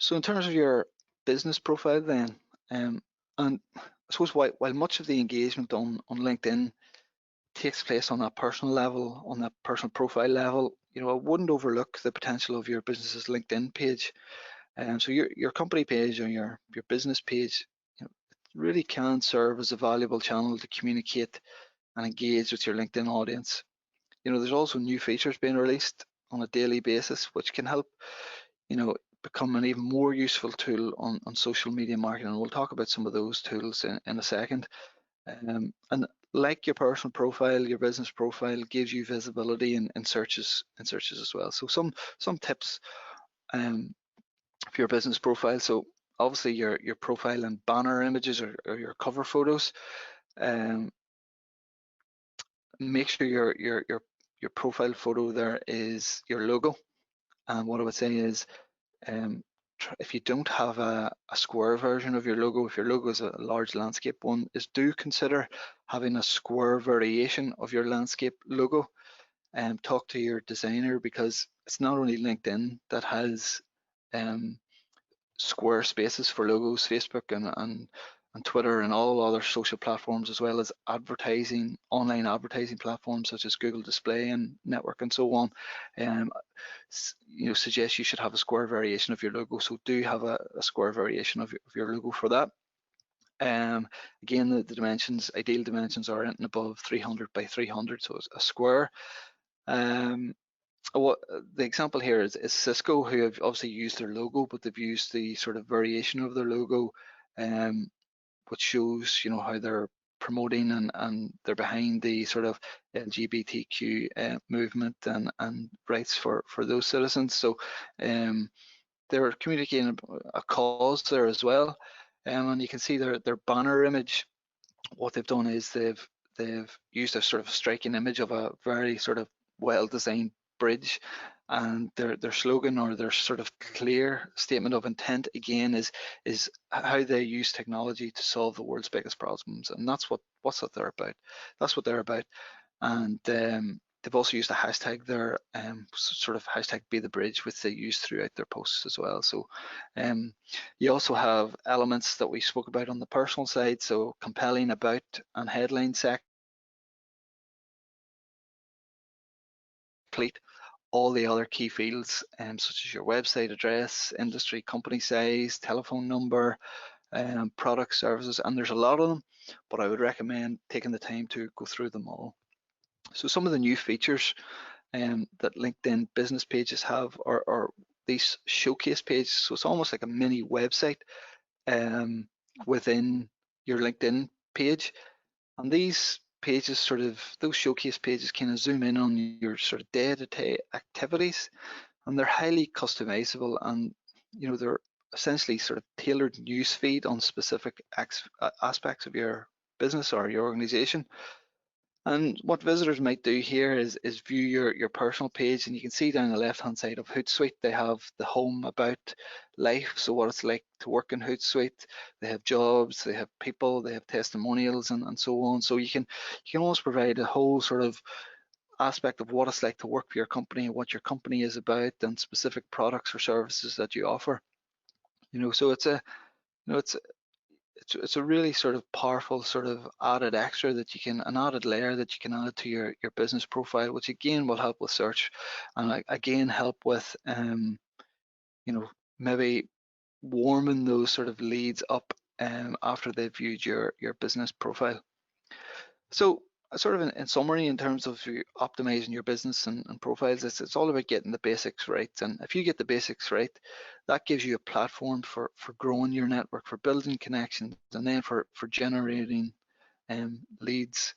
So in terms of your business profile then, and I suppose while much of the engagement on LinkedIn takes place on that personal level, on that personal profile level, I wouldn't overlook the potential of your business's LinkedIn page. So your company page or your business page, it really can serve as a valuable channel to communicate and engage with your LinkedIn audience. There's also new features being released on a daily basis, which can help, become an even more useful tool on social media marketing. And we'll talk about some of those tools in a second. And like your personal profile, your business profile gives you visibility in searches as well. So some tips for your business profile. So obviously your profile and banner images or your cover photos. Make sure your profile photo there is your logo. And what I would say is, if you don't have a square version of your logo, if your logo is a large landscape one, is do consider having a square variation of your landscape logo. And talk to your designer, because it's not only LinkedIn that has square spaces for logos, Facebook and Twitter and all other social platforms, as well as online advertising platforms such as Google Display and Network and so on. Suggest you should have a square variation of your logo. So do have a square variation of your logo for that. Again, the dimensions, ideal dimensions are anything above 300 by 300, so it's a square. The example here is Cisco, who have obviously used their logo, but they've used the sort of variation of their logo, which shows how they're promoting and they're behind the sort of LGBTQ movement and rights for those citizens. So they're communicating a cause there as well, and you can see their banner image. What they've done is they've used a sort of striking image of a very sort of well-designed bridge, and their slogan or their sort of clear statement of intent again is how they use technology to solve the world's biggest problems, and that's what they're about. That's what they're about. And they've also used a hashtag there, sort of hashtag Be the Bridge, which they use throughout their posts as well. So you also have elements that we spoke about on the personal side, so compelling about and headline section. Complete all the other key fields, such as your website address, industry, company size, telephone number, product, services, and there's a lot of them, but I would recommend taking the time to go through them all. So some of the new features that LinkedIn business pages have are these showcase pages. So it's almost like a mini website within your LinkedIn page. And these pages, those showcase pages, kind of zoom in on your sort of day-to-day activities, and they're highly customizable, and they're essentially sort of tailored news feed on specific aspects of your business or your organization. And what visitors might do here is view your personal page, and you can see down the left-hand side of Hootsuite, they have the home about life, so what it's like to work in Hootsuite. They have jobs, they have people, they have testimonials, and so on. So you can almost provide a whole sort of aspect of what it's like to work for your company, what your company is about, and specific products or services that you offer. So it's a really sort of powerful sort of added extra that an added layer that you can add to your business profile, which again will help with search, and again help with maybe warming those sort of leads up after they've viewed your business profile. So sort of in summary, in terms of optimizing your business and profiles, it's all about getting the basics right. And if you get the basics right, that gives you a platform for growing your network, for building connections, and then for generating leads